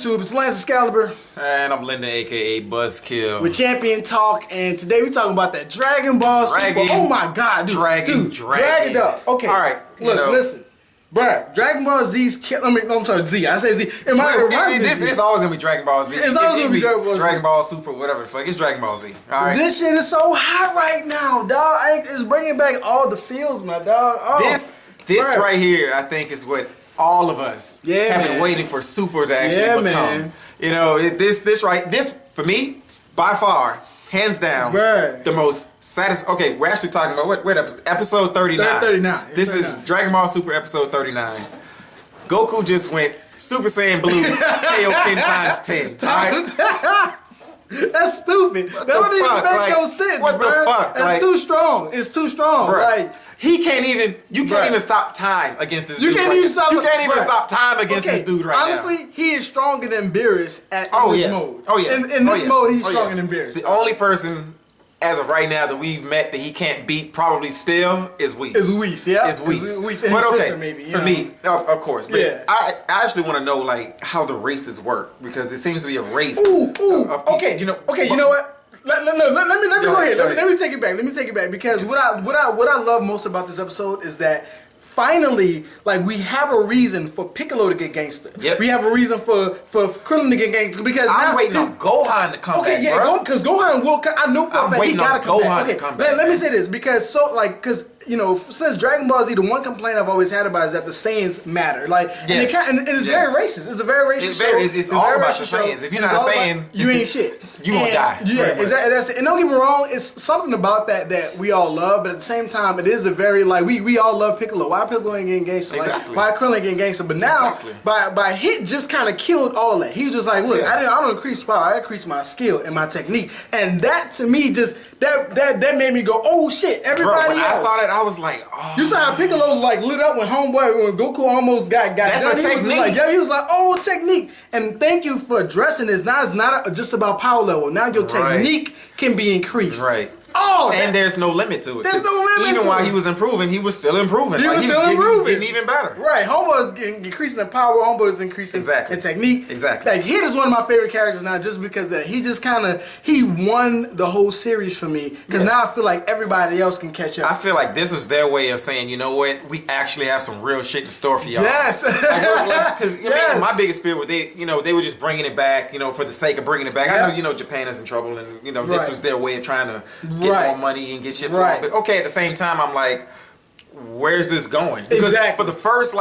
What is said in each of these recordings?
YouTube? It's Lance Excalibur. And I'm Lyndon, aka Buzzkill. With Champion Talk, and today we're talking about that Dragon Ball Super. Oh my God, dude. Drag it up. Okay. All right. Look, listen. Bruh, Dragon Ball Z's I'm sorry, Z. I say Z. It's always gonna be Dragon Ball Z. It's always gonna be Dragon Ball Z. Dragon Ball Super, whatever the fuck. It's Dragon Ball Z. All right. This shit is so hot right now, dog. It's bringing back all the feels, my dog. This right here, I think, is what all of us have been waiting for Super to actually become. Man. You know, this for me, by far, hands down, the most satisfying. Okay, we're actually talking about what episode? Episode 39. 39. This is Dragon Ball Super episode 39. Goku just went Super Saiyan Blue Kaioken times 10. Right? That's stupid. That don't even make no sense, what bro. The fuck? That's too strong. It's too strong. Bro, like he can't even. You can't even stop time against this. You dude can't even stop. You can't even stop time against this dude right honestly, now. Honestly, he is stronger than Beerus in this mode. Oh yeah. In this mode, he's stronger than Beerus. The only person, as of right now, that we've met that he can't beat, probably still, is Whis. Is Whis, yeah. Is Whis. Whis and his sister, maybe. For me, of course. But I actually want to know like how the races work because it seems to be a race. Okay. You know what? Let me go ahead. Let me take it back. Let me take it back because what I love most about this episode is that finally, like, we have a reason for Piccolo to get gangster. Yep. We have a reason for Krillin to get gangster because I'm waiting on Gohan to come back. Because Gohan will. I know for a fact he gotta come back. Let me say this because since Dragon Ball Z, the one complaint I've always had about is that the Saiyans matter. Like, and it's very racist. It's a very racist show. It's all about the Saiyans. If you're not Saiyan, you ain't shit. You gonna die. Yeah, that's it. And don't get me wrong, it's something about that we all love, but at the same time, it is a very like we all love Piccolo. Why Piccolo ain't getting gangster? Exactly. Like, why Krillin ain't getting gangster? But now, by Hit just kind of killed all that. He was just like, look, I don't increase power, I increase my skill and my technique, and that to me just that made me go, oh shit, everybody else. I saw that, I was like, oh. You saw how Piccolo like lit up when Goku almost got That's done. A technique. He was like, oh, technique. And thank you for addressing this. Now it's not just about power level. Now your technique can be increased. Right. Oh, and there's no limit to it. There's no limit. Even while he was improving, he was still improving. He was getting even better. Right. Homeboy is increasing in power. Homeboy is increasing in technique. Exactly. Like, Hit is one of my favorite characters now, just because that he just he won the whole series for me. Because now I feel like everybody else can catch up. I feel like this was their way of saying, you know what, we actually have some real shit in store for y'all. Yes. Because my biggest fear was they were just bringing it back, for the sake of bringing it back. I know, Japan is in trouble, and this was their way of trying to get more money and get shit from it. But okay, at the same time, I'm like, where's this going? Because for the first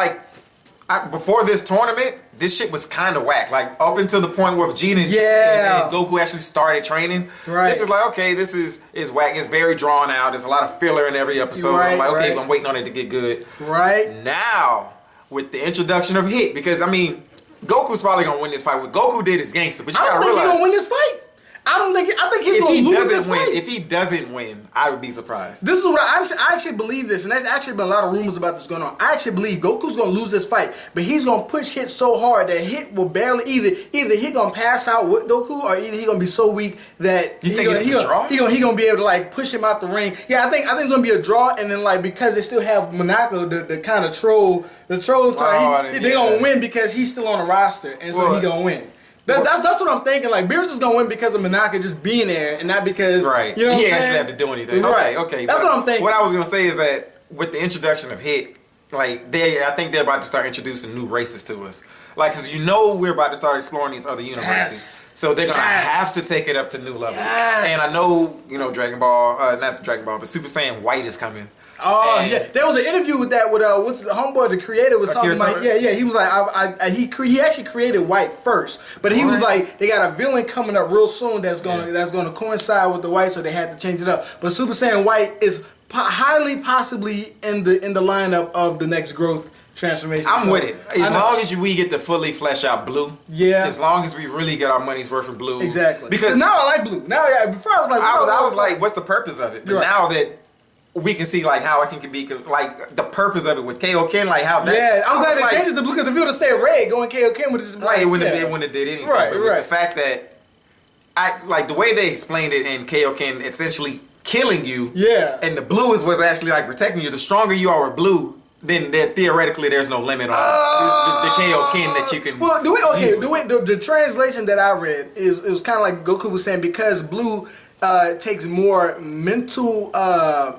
before this tournament, this shit was kind of whack. Like up until the point where Vegeta and Goku actually started training. This is like, okay, this is whack. It's very drawn out. There's a lot of filler in every episode. I'm like, okay, I'm waiting on it to get good. Now, with the introduction of Hit, because Goku's probably gonna win this fight. What Goku did is gangster, but you gotta realize he's gonna win this fight. I think he's gonna lose this fight. If he doesn't win, I would be surprised. This is what I actually believe this, and there's actually been a lot of rumors about this going on. I actually believe Goku's gonna lose this fight, but he's gonna push Hit so hard that Hit will barely either he gonna pass out with Goku, or either he gonna be so weak that you think it's a draw? He gonna be able to like push him out the ring. Yeah, I think it's gonna be a draw, and then like because they still have Monaco, the kind of troll, they're gonna win because he's still on the roster, and so he gonna win. That's what I'm thinking. Like, Beerus is gonna win because of Monaco just being there, and not because he actually have to do anything. Okay. That's what I'm thinking. What I was gonna say is that with the introduction of Hit, I think they're about to start introducing new races to us. Like, because we're about to start exploring these other universes, so they're gonna have to take it up to new levels. And I know, Dragon Ball, not Dragon Ball, but Super Saiyan White is coming. Oh yeah, there was an interview with that with what's the homeboy, the creator was something like he was like he actually created White first, but he was like they got a villain coming up real soon that's gonna coincide with the White, so they had to change it up. But Super Saiyan White is highly possibly in the lineup of the next growth transformation. I'm with it. As long as we get to fully flesh out Blue. Yeah. As long as we really get our money's worth from Blue. Exactly. Because now I like Blue. Now before I was like I was like, what's the purpose of it? But now that we can see like how it can be like the purpose of it with Kaioken, like how that. Yeah, I'm glad they changed it to blue because if you would have stayed red, going Kaioken would just it wouldn't have did anything. Right. The fact that I like the way they explained it in Kaioken, essentially killing you. Yeah. And the blue was actually like protecting you. The stronger you are with blue, then theoretically there's no limit on the Kaioken that you can. Well, the translation that I read is it was kind of like Goku was saying, because Blue takes more mental I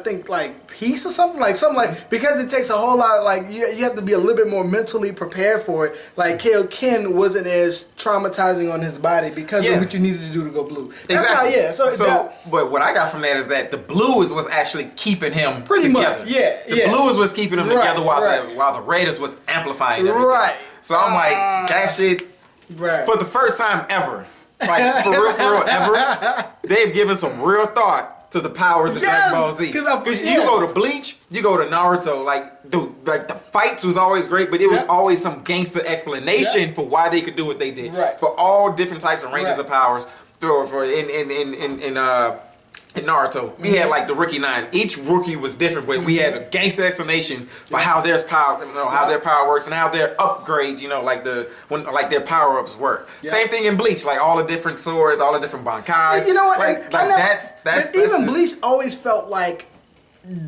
think like peace or something like because it takes a whole lot of like you have to be a little bit more mentally prepared for it. Like Kaioken wasn't as traumatizing on his body because of what you needed to do to go blue. That's exactly. But what I got from that is that the blue is what's actually keeping him together. Much. The blue is what's keeping him together while the red is what's amplifying everything. Right. So I'm like, that shit for the first time ever. Like, for real, ever, they've given some real thought to the powers of Dragon Ball Z. Because you go to Bleach, you go to Naruto, like the fights was always great, but it was always some gangster explanation for why they could do what they did. Right. For all different types of ranges of powers. In Naruto, we had like the Rookie 9. Each rookie was different, but we had a gangster explanation for how their power, how their power works and how their upgrades, like their power ups work. Same thing in Bleach, like all the different swords, all the different Bankais. You know what? That's even Bleach always felt like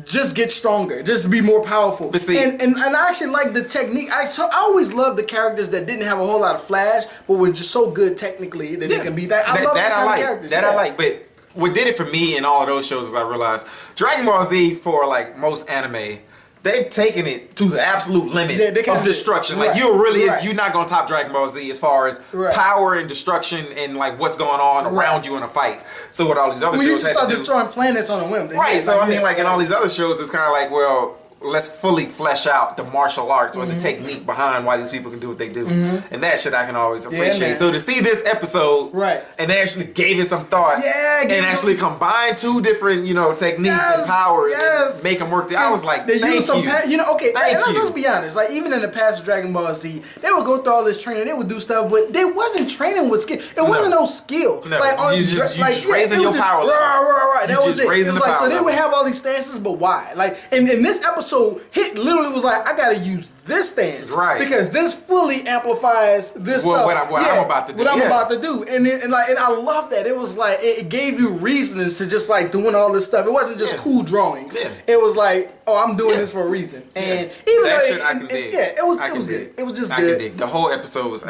just get stronger, just be more powerful. But see, and I actually like the technique. I always loved the characters that didn't have a whole lot of flash, but were just so good technically that they can be that. I love those kind of characters. I like, but what did it for me in all of those shows is I realized Dragon Ball Z, for like most anime, they've taken it to the absolute limit of destruction. Like you're not gonna top Dragon Ball Z as far as power and destruction and like what's going on around you in a fight. So what all these other shows you just start destroying planets on a whim. Right. So I mean, like in all these other shows, it's kind of like, well, let's fully flesh out the martial arts or the technique behind why these people can do what they do. And that shit I can always appreciate. So to see this episode, and they actually gave it some thought, and actually combine two different, techniques and powers and make them work. I was like, thank you. Let's be honest. Like even in the past of Dragon Ball Z, they would go through all this training, they would do stuff, but they wasn't training with skill. It wasn't no skill. No. Like you just raising your power level. Right. That was it. Raising the power so they would have all these stances, but why? Like in this episode, Hit literally was like, I gotta use this stance, because this fully amplifies this stuff. What I'm about to do. What I'm about to do, and I love that. It was like it gave you reasons to just like doing all this stuff. It wasn't just cool drawings. It was like, oh, I'm doing this for a reason. And even that though shit I can dig. It was good. It was just good. I can dig. The whole episode was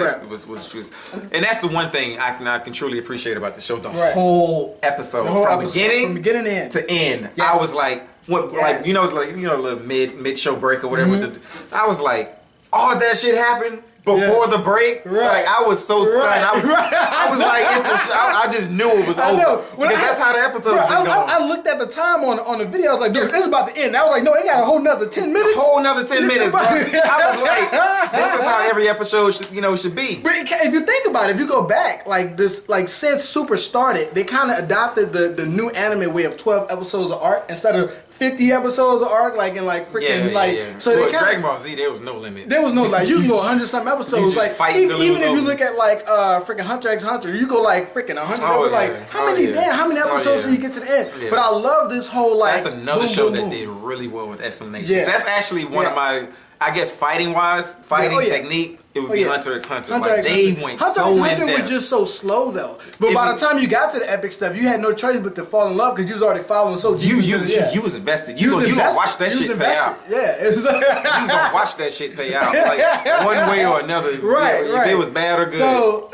just, and that's the one thing I can truly appreciate about the show. The whole episode, from beginning to end, I was like. Like little mid show break or whatever. I was like, all that shit happened before the break. Like I was so stunned. I was like, it's the show. I just knew it was over because that's how the episode's been going. I looked at the time on the video. I was like, this is about to end. I was like, no, it got a whole nother 10 minutes. A whole nother 10 minutes. Bro. I was like, this is how every episode should be. But if you think about it, if you go back, like this, like since Super started, they kind of adopted the new anime way of 12 episodes of arc instead of 50 episodes of arc, like in like freaking So well, Dragon Ball Z, there was no limit. There was no like you can go 100-something episodes. Like even if you look at like freaking Hunter x Hunter, you go like freaking 100. How many episodes do you get to the end? But I love this whole like. That's another show that did really well with explanations. That's actually one of my, I guess, fighting technique. It would be Hunter x Hunter. Hunter x Hunter was just so slow though. But by the time you got to the epic stuff, you had no choice but to fall in love because you was already following so deep. You was invested. You gonna watch that shit pay out. Yeah, you was gonna watch that shit pay out, like one way or another. If it was bad or good. So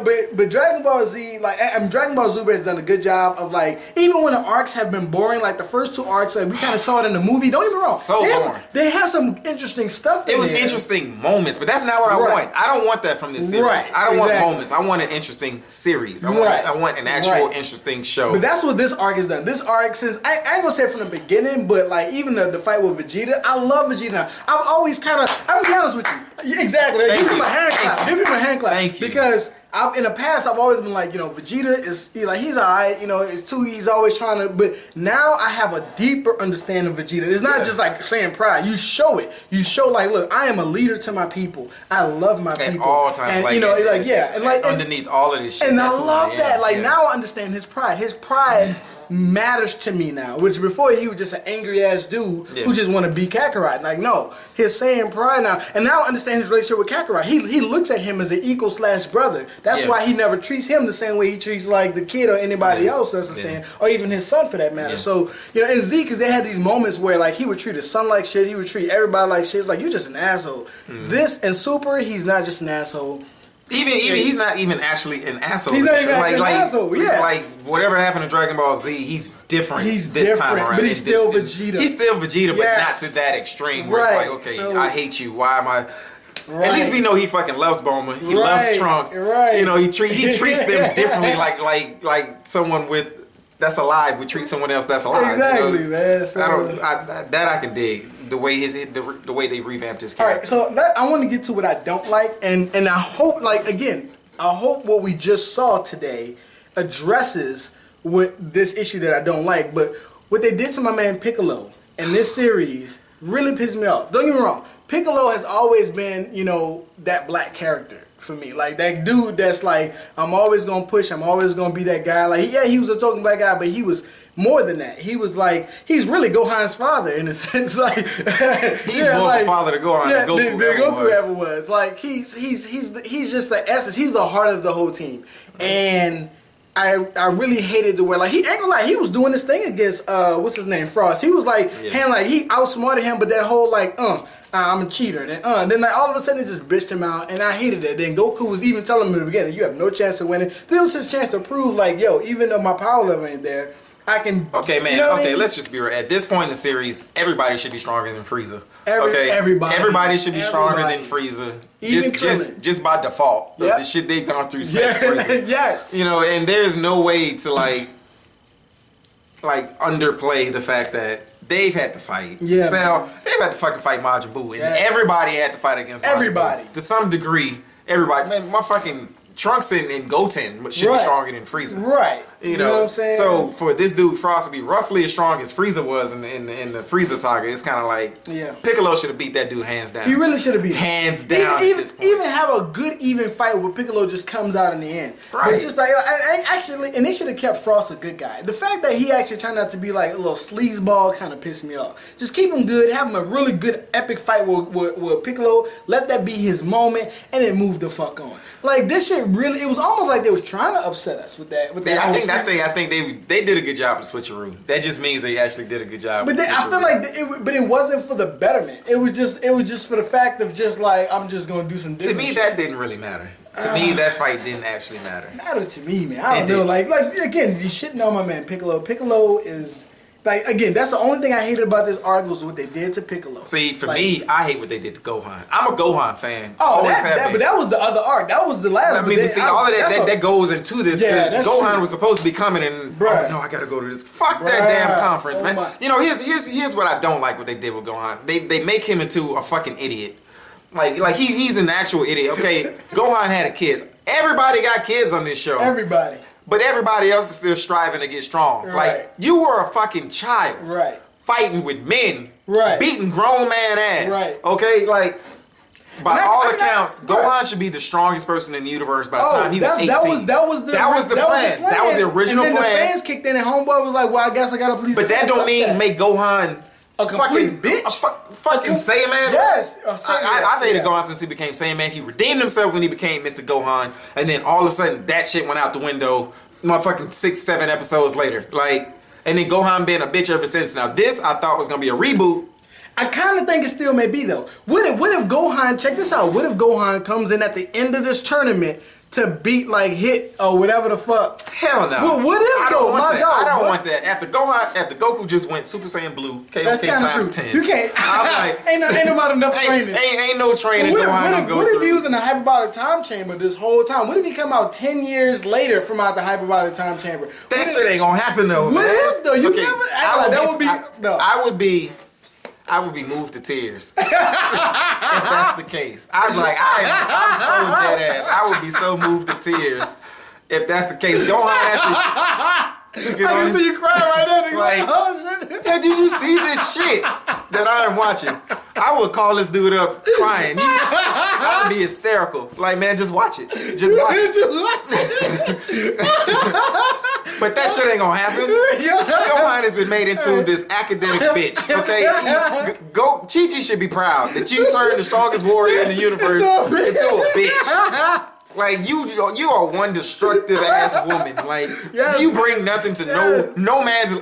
but Dragon Ball Z, like Dragon Ball Super has done a good job of like, even when the arcs have been boring, like the first two arcs, like we kind of saw it in the movie. Don't get me wrong. So boring. They had some interesting stuff. It was interesting moments, but that's not what I want. I don't want that from this series. I don't want moments. I want an interesting series. I want an actual interesting show. But that's what this arc has done. This arc, since I ain't gonna say it from the beginning, but like even the fight with Vegeta, I love Vegeta. I've always I'm gonna be honest with you. Exactly. Give him a hand clap. Give him a hand clap. Thank you. Because in the past, I've always been like, Vegeta he's alright, he's always trying to, but now I have a deeper understanding of Vegeta. It's not just like saying pride. You show it. You show like, look, I am a leader to my people. I love my people. At all times, and underneath all of this shit. And I love that. Now I understand his pride. His pride matters to me now. Which before he was just an angry ass dude who just want to beat Kakarot. Like no, his Saiyan pride now, and now I understand his relationship with Kakarot. He looks at him as an equal / brother. That's why he never treats him the same way he treats like the kid or anybody else that's a Saiyan, or even his son for that matter. So in Z, because they had these moments where like he would treat his son like shit, he would treat everybody like shit. It's like, you're just an asshole. This and Super, he's not just an asshole. Even he's not even actually an asshole. He's not even an asshole. It's like whatever happened to Dragon Ball Z, he's different. This time around. But he's still Vegeta. He's still Vegeta, but not to that extreme. Where it's like, okay, so, I hate you. Why am I? Right. At least we know he fucking loves Bulma. He loves Trunks. Right. You know, he treats them differently, like someone that's alive would treat someone else that's alive. Exactly, man. So, I can dig. The way they revamped his character. All right, so I want to get to what I don't like, and I hope, I hope what we just saw today addresses this issue that I don't like. But what they did to my man Piccolo in this series really pissed me off. Don't get me wrong, Piccolo has always been, that black character for me. Like that dude that's like, I'm always gonna push, I'm always gonna be that guy. Like, he was a token black guy, but he was more than that. He was like, he's really Gohan's father in a sense. Like he's more of a father to Gohan than Goku ever was. Like he's just the essence. He's the heart of the whole team. And I really hated the way, like, he ain't gonna lie, he was doing this thing against what's his name, Frost. He was like, he outsmarted him, but that whole like, I'm a cheater. Then like all of a sudden it just bitched him out, and I hated it. Then Goku was even telling him in the beginning, you have no chance of winning. This was his chance to prove, like, yo, even though my power level ain't there, I can. Okay, man. Let's just be real. At this point in the series, everybody should be stronger than Frieza. Everybody should be stronger than Frieza. Just by default. The shit they've gone through since Frieza. Yes. And there's no way to like underplay the fact that they've had to fight. Yeah. Cell, they've had to fucking fight Majin Buu, and everybody had to fight against Majin Buu. To some degree, everybody. Man, my fucking Trunks and Goten should be stronger than Frieza. Right. You know what I'm saying? So for this dude Frost to be roughly as strong as Frieza was in the Frieza saga, it's kind of like Piccolo should have beat that dude hands down. He really should have beat him. Hands down. Even have a good even fight where Piccolo just comes out in the end. Right. But just like and they should have kept Frost a good guy. The fact that he actually turned out to be like a little sleazeball kind of pissed me off. Just keep him good, have him a really good epic fight with Piccolo. Let that be his moment, and then move the fuck on. Like this shit really, it was almost like they was trying to upset us with that. I think they did a good job of switcheroo. That just means they actually did a good job. But I feel like it wasn't for the betterment. It was just for the fact of just like, I'm just gonna do some different shit. To me, that didn't really matter. To me, that fight didn't actually matter. Mattered to me, man. I don't know. Like again, you shitting on my man Piccolo. Piccolo is. Like, again, that's the only thing I hated about this arc was what they did to Piccolo. See, for me, I hate what they did to Gohan. I'm a Gohan fan. Oh, but that was the other arc. That was the last one. I mean, all of that goes into this. Yeah, Gohan was supposed to be coming and, oh, no, I got to go to this. Fuck that damn conference, man. Here's what I don't like what they did with Gohan. They make him into a fucking idiot. Like he's an actual idiot. Okay, Gohan had a kid. Everybody got kids on this show. Everybody. But everybody else is still striving to get strong. Right. Like, you were a fucking child. Right. Fighting with men. Right. Beating grown man ass. Right. Okay? Like, by all accounts, Gohan should be the strongest person in the universe by the time he was 18. That was the plan. That was the original plan. And then the fans kicked in and Homeboy was like, well, I guess I gotta please. But that don't mean make Gohan a complete bitch. A fucking Saiyaman. Yes. I've hated Gohan since he became Saiyaman. He redeemed himself when he became Mr. Gohan. And then all of a sudden, that shit went out the window motherfucking 6-7 episodes later. Like, and then Gohan been a bitch ever since. Now, this I thought was going to be a reboot. I kind of think it still may be, though. What if Gohan, check this out, what if Gohan comes in at the end of this tournament to beat like Hit or whatever the fuck? Hell no. Well, what if though? I don't want that. After Goku just went Super Saiyan Blue, that's kind of true. 10. You can't. I'm like, ain't about enough training. Ain't no training. What if he was in a hyperbolic time chamber this whole time? What if he come out 10 years later from out the hyperbolic time chamber? That shit ain't gonna happen though. What if though? You never act like that would be. No. I would be moved to tears if that's the case. I'm like, I'm so dead ass. I would be so moved to tears if that's the case. Gohan actually took it on. I can see you crying right now. Like, oh, shit. Hey, did you see this shit that I'm watching? I would call this dude up crying. I would be hysterical. Like, man, just watch it. Just watch it. But that shit ain't gonna happen. Gohan has been made into this academic bitch. Okay, Chi-Chi should be proud that you turned the strongest warrior in the universe into a bitch. Like you are one destructive ass woman. Like you bring nothing to no man's.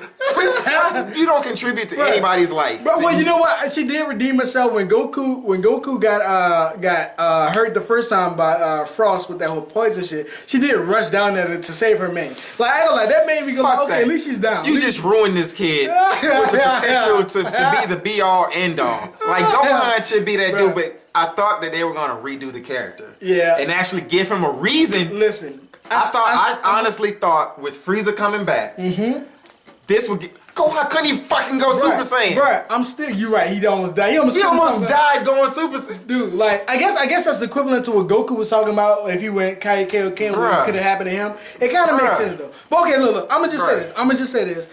You don't contribute to anybody's life. But well, you know what? She did redeem herself when Goku got hurt the first time by Frost with that whole poison shit. She did rush down there to save her man. Like I don't like that made me go like, okay, at least she's down. You just ruined this kid with the potential to be the be all end all. Like Gohan should be that dude, but I thought that they were gonna redo the character. Yeah. And actually give him a reason. Listen. I honestly thought with Frieza coming back, this would get Gohan couldn't even fucking go Super Saiyan. Right. I'm still you right, he almost died. He almost died going Super Saiyan. Dude, like I guess that's equivalent to what Goku was talking about if he went Kaioken, what could have happened to him. It kinda makes sense though. But okay, look, I'ma just say this.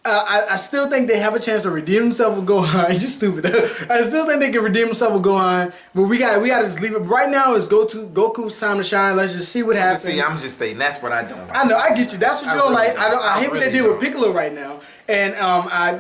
I still think they have a chance to redeem themselves with Gohan. He's just stupid. I still think they can redeem themselves with Gohan, but we gotta just leave it. Right now is Goku's time to shine. Let's just see what happens. See, I'm just saying that's what I don't like. I know, I get you. That's what you don't like. I hate what they did with Piccolo right now. And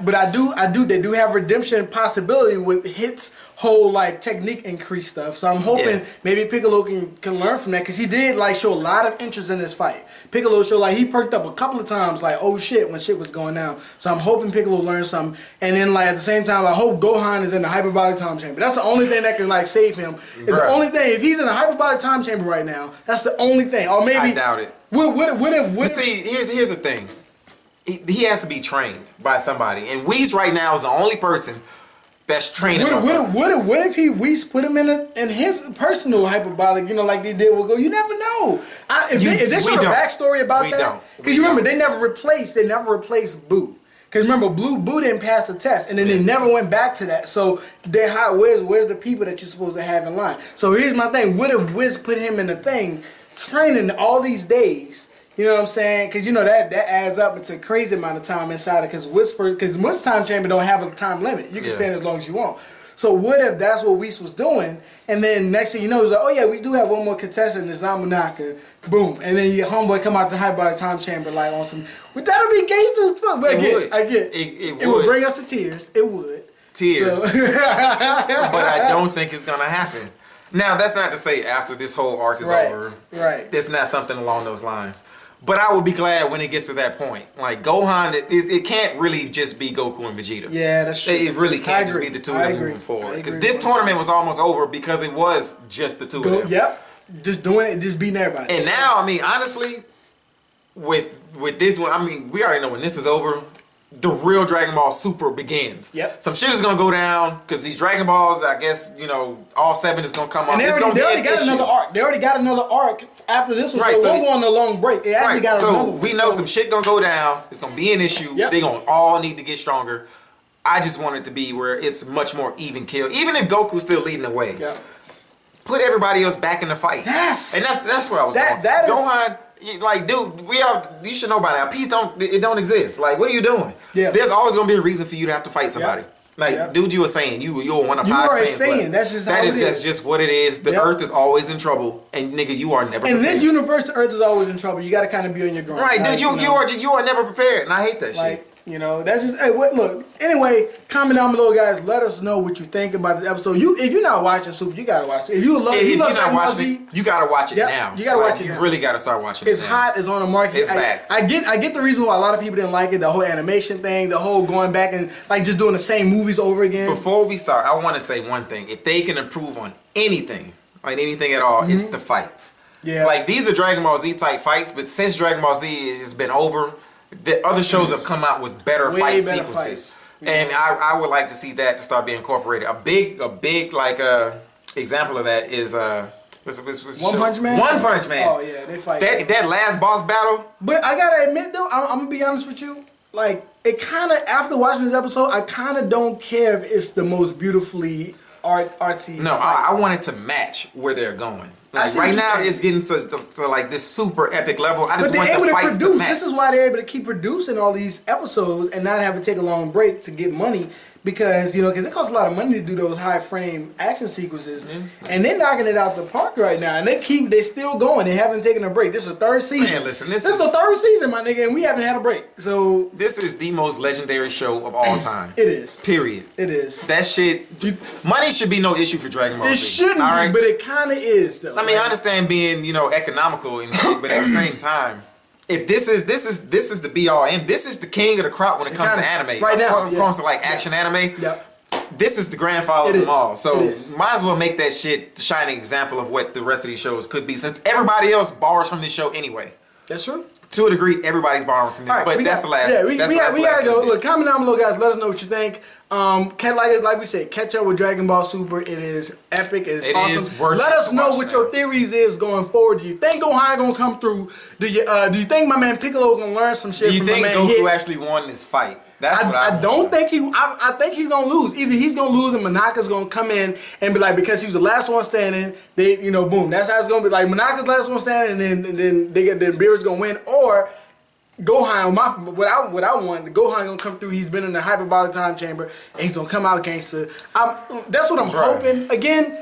but I do they do have redemption possibility with Hit's whole like technique increase stuff. So I'm hoping maybe Piccolo can learn from that because he did like show a lot of interest in this fight. Piccolo showed like he perked up a couple of times like oh shit when shit was going down. So I'm hoping Piccolo learns something. And then like at the same time I hope Gohan is in the hyperbolic time chamber. That's the only thing that can like save him. It's the only thing if he's in a hyperbolic time chamber right now. That's the only thing. Or maybe I doubt it. What see here's the thing. He has to be trained by somebody, and Whis right now is the only person that's training. What if Whis put him in his personal hyperbolic? You know, like they did with Go. You never know. If they showed a backstory about that, because you remember they never replaced Boo. Because remember, Boo didn't pass the test, and then they never went back to that. So where's the people that you're supposed to have in line? So here's my thing: what if Whis put him in the thing, training all these days? You know what I'm saying? Because you know that adds up into a crazy amount of time inside it. Because most time chamber don't have a time limit. You can stand as long as you want. So what if that's what Whis was doing? And then next thing you know, it's like, oh yeah, we do have one more contestant. It's not Monaka. Boom. And then your homeboy come out the hyperbolic time chamber like on some. But that'll be gangster as fuck. But I get it. It would bring us to tears. It would. Tears. So. But I don't think it's gonna happen. Now that's not to say after this whole arc is over. Right. It's not something along those lines. But I would be glad when it gets to that point. Like Gohan, it can't really just be Goku and Vegeta. Yeah, that's true. It really can't just be the two of them moving forward. Because this tournament was almost over because it was just the two of them. Yep. Just doing it, just beating everybody. And now, I mean, honestly, with this one, I mean, we already know when this is over, the real Dragon Ball Super begins. Yep. Some shit is gonna go down because these Dragon Balls, I guess, you know, all 7 is gonna come up. They already got another arc. They already got another arc after this one. Right, so we'll go on a long break. It actually got another one. We know some shit gonna go down. It's gonna be an issue. Yep. They gonna all need to get stronger. I just want it to be where it's much more even kill. Even if Goku's still leading the way. Yep. Put everybody else back in the fight. Yes. And that's where I was going. Gohan, like, dude, you should know by now. Peace don't exist. Like, what are you doing? Yeah. There's always gonna be a reason for you to have to fight somebody. Yep. Like, dude, you were saying you're one of 5 Saiyans. You are a Saiyan. That's just how it is. That is just what it is. The Earth is always in trouble, and nigga, you are never. In this universe, the Earth is always in trouble. You got to kind of be on your ground. Right, dude. You are never prepared, and I hate that shit. You know, that's just, hey, look, anyway, comment down below, guys. Let us know what you think about this episode. If you're not watching Super, you got to watch it. If you're not watching it, you got to watch it now. You got to watch it now. You really got to start watching it now. It's hot. It's on the market. It's back. I get the reason why a lot of people didn't like it, the whole animation thing, the whole going back and, like, just doing the same movies over again. Before we start, I want to say one thing. If they can improve on anything at all, it's the fights. Yeah. Like, these are Dragon Ball Z type fights, but since Dragon Ball Z has been over, the other shows have come out with better fight sequences, and I would like to see that to start being incorporated. A big like example of that is One Punch Man. One Punch Man. Oh yeah, they fight that last boss battle. But I gotta admit though, I'm gonna be honest with you. Like it kind of after watching this episode, I kind of don't care if it's the most beautifully artsy. No, I want it to match where they're going. Like right now, it's getting to like this super epic level. I just want the fights to match. This is why they're able to keep producing all these episodes and not have to take a long break to get money because it costs a lot of money to do those high frame action sequences, and they're knocking it out the park right now, and they still going. They haven't taken a break. This is the third season. Man, listen, this is the third season, my nigga, and we haven't had a break. So this is the most legendary show of all time. It is. Period. It is. That shit. Money should be no issue for Dragon Ball Z. It shouldn't be, but it kind of is though. I mean, I understand being economical and shit, but at the same time, if this is the be all and this is the king of the crop when it comes to anime. Right now, when it comes to like action anime. Yep. This is the grandfather of them all. So might as well make that shit the shining example of what the rest of these shows could be, since everybody else borrows from this show anyway. That's true. To a degree, everybody's borrowing from this. Right, but that's the last. Yeah, we gotta go. Look, comment down below, guys. Let us know what you think. Like we said, catch up with Dragon Ball Super. It is epic. It is awesome. Let us know what your theories is going forward. Do you think Gohan gonna come through? Do you think my man Piccolo gonna learn some shit from my man Hit? Do you think Goku actually won this fight? I don't think I think he's gonna lose. Either he's gonna lose and Monaka's gonna come in and be like, because he was the last one standing, they boom. That's how it's gonna be. Like Monaka's the last one standing, and then Beerus gonna win, or Gohan. What I want, Gohan gonna come through. He's been in the hyperbolic time chamber, and he's gonna come out gangster. That's what I'm hoping. Again,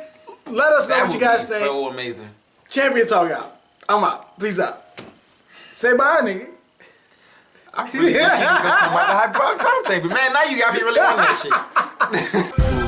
let us know what you guys think. So amazing. Champion Talk out. I'm out. Peace out. Say bye, nigga. I really wish he was gonna come out the hyperbolic timetable. Man, now you got me really on that shit.